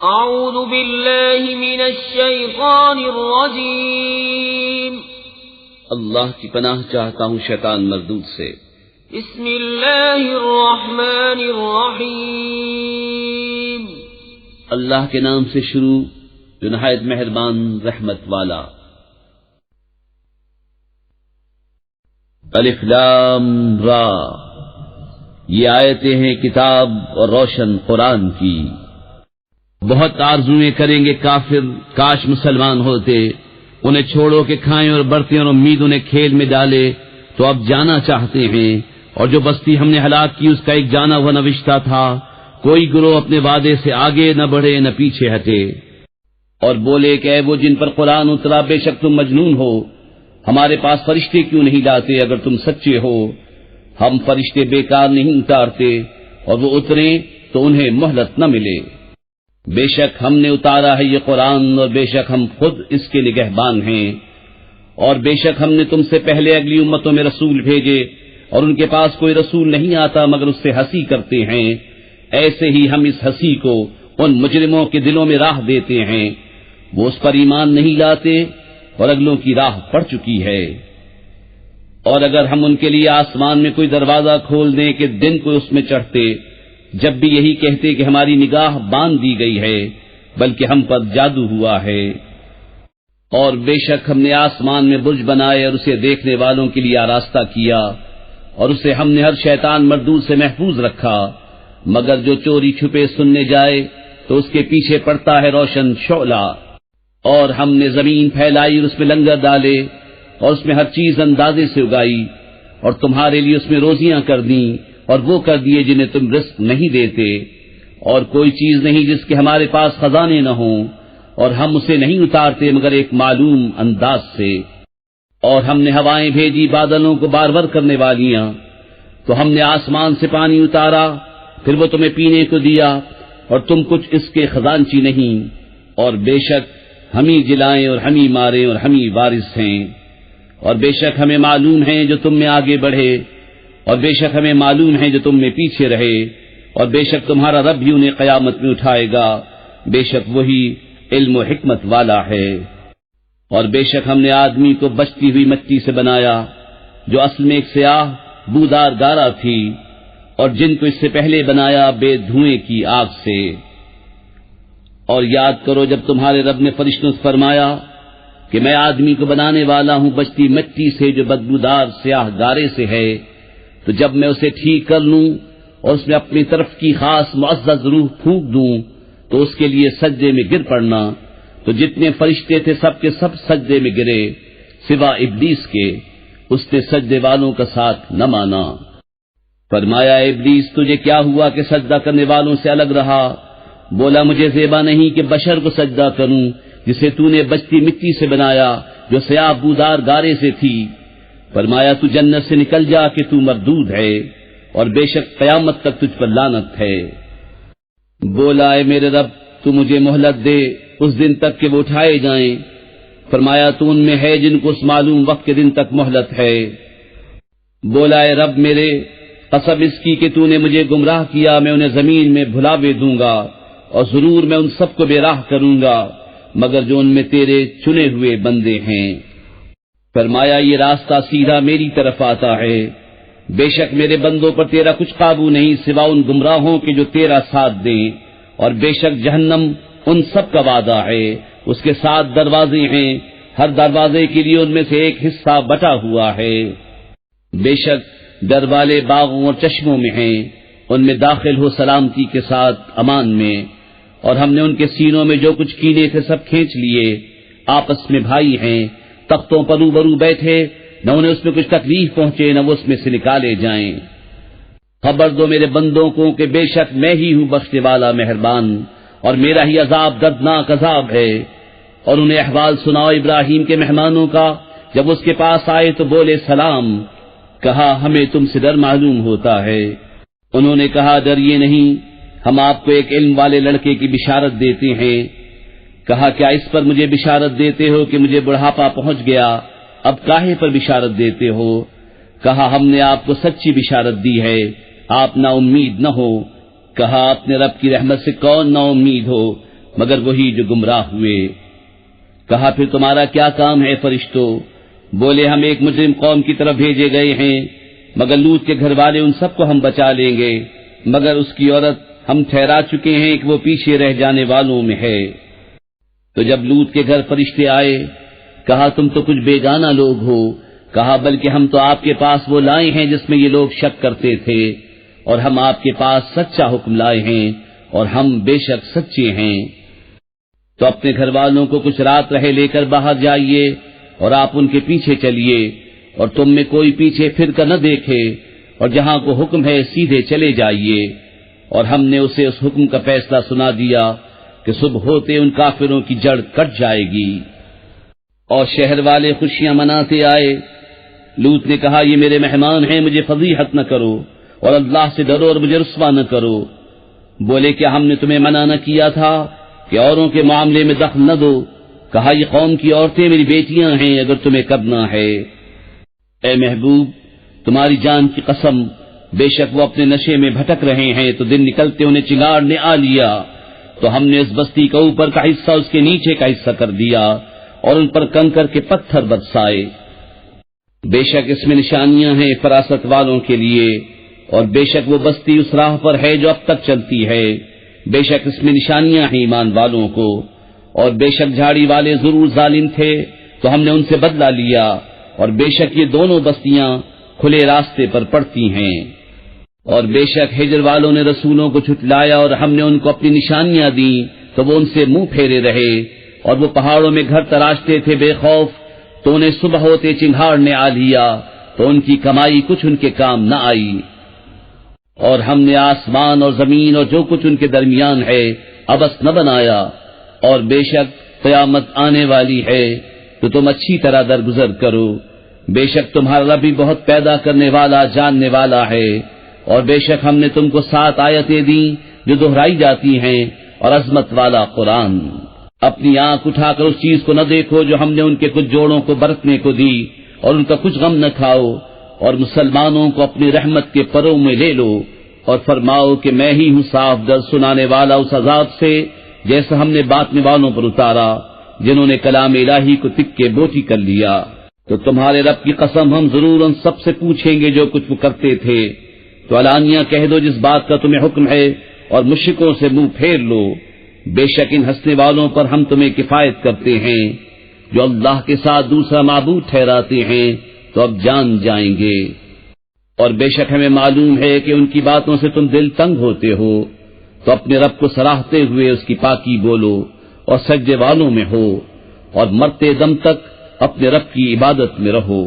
اعوذ باللہ من الشیطان الرجیم اللہ کی پناہ چاہتا ہوں شیطان مردود سے۔ بسم اللہ الرحمن الرحیم اللہ کے نام سے شروع جو نہایت مہربان رحمت والا۔ الف لام را، یہ آیتیں ہیں کتاب اور روشن قرآن کی۔ بہت آرزویں کریں گے کافر کاش مسلمان ہوتے، انہیں چھوڑو کہ کھائیں اور برتیں اور امید انہیں کھیل میں ڈالے تو اب جانا چاہتے ہیں، اور جو بستی ہم نے ہلاک کی اس کا ایک جانا ہوا نوشتہ تھا، کوئی گروہ اپنے وعدے سے آگے نہ بڑھے نہ پیچھے ہٹے۔ اور بولے کہ اے وہ جن پر قرآن اترا، بے شک تم مجنون ہو، ہمارے پاس فرشتے کیوں نہیں لاتے اگر تم سچے ہو؟ ہم فرشتے بیکار نہیں اتارتے، اور وہ اتریں تو انہیں مہلت نہ ملے۔ بے شک ہم نے اتارا ہے یہ قرآن، اور بے شک ہم خود اس کے نگہبان ہیں۔ اور بے شک ہم نے تم سے پہلے اگلی امتوں میں رسول بھیجے، اور ان کے پاس کوئی رسول نہیں آتا مگر اس سے ہنسی کرتے ہیں، ایسے ہی ہم اس ہنسی کو ان مجرموں کے دلوں میں راہ دیتے ہیں، وہ اس پر ایمان نہیں لاتے اور اگلوں کی راہ پڑ چکی ہے۔ اور اگر ہم ان کے لیے آسمان میں کوئی دروازہ کھول دیں کہ دن کو اس میں چڑھتے، جب بھی یہی کہتے کہ ہماری نگاہ باندھ دی گئی ہے، بلکہ ہم پر جادو ہوا ہے۔ اور بے شک ہم نے آسمان میں برج بنائے اور اسے دیکھنے والوں کے لیے آراستہ کیا، اور اسے ہم نے ہر شیطان مردود سے محفوظ رکھا، مگر جو چوری چھپے سننے جائے تو اس کے پیچھے پڑتا ہے روشن شعلہ۔ اور ہم نے زمین پھیلائی اور اس میں لنگر ڈالے، اور اس میں ہر چیز اندازے سے اگائی، اور تمہارے لیے اس میں روزیاں کر دیں، اور وہ کر دیے جنہیں تم رزق نہیں دیتے۔ اور کوئی چیز نہیں جس کے ہمارے پاس خزانے نہ ہوں، اور ہم اسے نہیں اتارتے مگر ایک معلوم انداز سے۔ اور ہم نے ہوائیں بھیجی بادلوں کو بارور کرنے والیاں، تو ہم نے آسمان سے پانی اتارا، پھر وہ تمہیں پینے کو دیا، اور تم کچھ اس کے خزانچی نہیں۔ اور بے شک ہم ہی جلائیں اور ہم ہی ماریں اور ہم ہی وارث ہیں۔ اور بے شک ہمیں معلوم ہے جو تم میں آگے بڑھے، اور بے شک ہمیں معلوم ہے جو تم میں پیچھے رہے، اور بے شک تمہارا رب بھی انہیں قیامت میں اٹھائے گا، بے شک وہی علم و حکمت والا ہے۔ اور بے شک ہم نے آدمی کو بچتی ہوئی مٹی سے بنایا جو اصل میں ایک سیاہ بودار گارا تھی، اور جن کو اس سے پہلے بنایا بے دھوئیں کی آگ سے۔ اور یاد کرو جب تمہارے رب نے فرشتوں سے فرمایا کہ میں آدمی کو بنانے والا ہوں بچتی مٹی سے جو بدبودار سیاہ گارے سے ہے، تو جب میں اسے ٹھیک کر لوں اور اس میں اپنی طرف کی خاص معزز روح پھونک دوں تو اس کے لیے سجدے میں گر پڑنا۔ تو جتنے فرشتے تھے سب کے سب سجدے میں گرے سوا ابلیس کے، اس نے سجدے والوں کا ساتھ نہ مانا۔ فرمایا ابلیس تجھے کیا ہوا کہ سجدہ کرنے والوں سے الگ رہا؟ بولا مجھے زیبا نہیں کہ بشر کو سجدہ کروں جسے تو نے بچتی مٹی سے بنایا جو سیاہ بودار گارے سے تھی۔ فرمایا تو جنت سے نکل جا کہ تو مردود ہے، اور بے شک قیامت تک تجھ پر لعنت ہے۔ بولا اے میرے رب تو مجھے مہلت دے اس دن تک کہ وہ اٹھائے جائیں۔ فرمایا تو ان میں ہے جن کو اس معلوم وقت کے دن تک مہلت ہے۔ بولا اے رب میرے، قسم اس کی کہ تو نے مجھے گمراہ کیا میں انہیں زمین میں بھلاوے دوں گا، اور ضرور میں ان سب کو بے راہ کروں گا مگر جو ان میں تیرے چنے ہوئے بندے ہیں۔ فرمایا یہ راستہ سیدھا میری طرف آتا ہے، بے شک میرے بندوں پر تیرا کچھ قابو نہیں سوا ان گمراہوں کے جو تیرا ساتھ دیں، اور بے شک جہنم ان سب کا وعدہ ہے، اس کے 7 دروازے ہیں، ہر دروازے کے لیے ان میں سے ایک حصہ بٹا ہوا ہے۔ بے شک ڈر والے باغوں اور چشموں میں ہیں، ان میں داخل ہو سلامتی کے ساتھ امان میں۔ اور ہم نے ان کے سینوں میں جو کچھ کینے تھے سب کھینچ لیے، آپس میں بھائی ہیں، تختوں پر روبرو بیٹھے، نہ انہیں اس میں کچھ تکلیف پہنچے نہ وہ اس میں سے نکالے جائیں۔ خبر دو میرے بندوں کو کہ بے شک میں ہی ہوں بخشنے والا مہربان، اور میرا ہی عذاب دردناک عذاب ہے۔ اور انہیں احوال سناؤ ابراہیم کے مہمانوں کا، جب اس کے پاس آئے تو بولے سلام، کہا ہمیں تم سے ڈر معلوم ہوتا ہے۔ انہوں نے کہا ڈریے نہیں، ہم آپ کو ایک علم والے لڑکے کی بشارت دیتے ہیں۔ کہا کیا اس پر مجھے بشارت دیتے ہو کہ مجھے بڑھاپا پہنچ گیا، اب کاہے پر بشارت دیتے ہو؟ کہا ہم نے آپ کو سچی بشارت دی ہے، آپ نا امید نہ ہو۔ کہا اپنے رب کی رحمت سے کون نا امید ہو؟ مگر وہی جو گمراہ ہوئے۔ کہا پھر تمہارا کیا کام ہے فرشتوں؟ بولے ہم ایک مجرم قوم کی طرف بھیجے گئے ہیں، مگر لوط کے گھر والے ان سب کو ہم بچا لیں گے، مگر اس کی عورت ہم ٹھہرا چکے ہیں کہ وہ پیچھے رہ جانے والوں میں ہے۔ تو جب لوط کے گھر فرشتے آئے، کہا تم تو کچھ بیگانہ لوگ ہو۔ کہا بلکہ ہم تو آپ کے پاس وہ لائے ہیں جس میں یہ لوگ شک کرتے تھے، اور ہم آپ کے پاس سچا حکم لائے ہیں، اور ہم بے شک سچے ہیں۔ تو اپنے گھر والوں کو کچھ رات رہے لے کر باہر جائیے، اور آپ ان کے پیچھے چلیے، اور تم میں کوئی پیچھے پھر کر نہ دیکھے، اور جہاں کو حکم ہے سیدھے چلے جائیے۔ اور ہم نے اسے اس حکم کا فیصلہ سنا دیا کہ صبح ہوتے ان کافروں کی جڑ کٹ جائے گی۔ اور شہر والے خوشیاں مناتے آئے۔ لوط نے کہا یہ میرے مہمان ہیں، مجھے فضیحت نہ کرو، اور اللہ سے ڈرو اور مجھے رسوا نہ کرو۔ بولے کیا ہم نے تمہیں منع نہ کیا تھا کہ اوروں کے معاملے میں دخل نہ دو؟ کہا یہ قوم کی عورتیں میری بیٹیاں ہیں، اگر تمہیں کرنا ہے۔ اے محبوب تمہاری جان کی قسم، بے شک وہ اپنے نشے میں بھٹک رہے ہیں، تو دن نکلتے انہیں چنگاڑ نے آ لیا، تو ہم نے اس بستی کا اوپر کا حصہ اس کے نیچے کا حصہ کر دیا، اور ان پر کنکر کے پتھر برسائے۔ بے شک اس میں نشانیاں ہیں فراست والوں کے لیے، اور بے شک وہ بستی اس راہ پر ہے جو اب تک چلتی ہے۔ بے شک اس میں نشانیاں ہیں ایمان والوں کو، اور بے شک جھاڑی والے ضرور ظالم تھے، تو ہم نے ان سے بدلہ لیا، اور بے شک یہ دونوں بستیاں کھلے راستے پر پڑتی ہیں۔ اور بے شک ہجر والوں نے رسولوں کو جھٹلایا، اور ہم نے ان کو اپنی نشانیاں دیں، تو وہ ان سے منہ پھیرے رہے، اور وہ پہاڑوں میں گھر تراشتے تھے بے خوف، تو انہیں صبح ہوتے چنگھاڑ نے آ لیا، تو ان کی کمائی کچھ ان کے کام نہ آئی۔ اور ہم نے آسمان اور زمین اور جو کچھ ان کے درمیان ہے عبث نہ بنایا، اور بے شک قیامت آنے والی ہے، تو تم اچھی طرح درگزر کرو۔ بے شک تمہارا رب بھی بہت پیدا کرنے والا جاننے والا ہے، اور بے شک ہم نے تم کو 7 آیتیں دیں جو دہرائی جاتی ہیں، اور عظمت والا قرآن۔ اپنی آنکھ اٹھا کر اس چیز کو نہ دیکھو جو ہم نے ان کے کچھ جوڑوں کو برتنے کو دی، اور ان کا کچھ غم نہ کھاؤ، اور مسلمانوں کو اپنی رحمت کے پروں میں لے لو، اور فرماؤ کہ میں ہی ہوں صاف درد سنانے والا اس عذاب سے، جیسا ہم نے باطنے والوں پر اتارا جنہوں نے کلام الہی کو تکے بوٹی کر لیا۔ تو تمہارے رب کی قسم ہم ضرور ان سب سے پوچھیں گے جو کچھ وہ کرتے تھے، تو علانیہ کہہ دو جس بات کا تمہیں حکم ہے، اور مشرکوں سے منہ پھیر لو۔ بے شک ان ہنسنے والوں پر ہم تمہیں کفایت کرتے ہیں، جو اللہ کے ساتھ دوسرا معبود ٹھہراتے ہیں تو اب جان جائیں گے۔ اور بے شک ہمیں معلوم ہے کہ ان کی باتوں سے تم دل تنگ ہوتے ہو، تو اپنے رب کو سراہتے ہوئے اس کی پاکی بولو، اور سجدے والوں میں ہو، اور مرتے دم تک اپنے رب کی عبادت میں رہو۔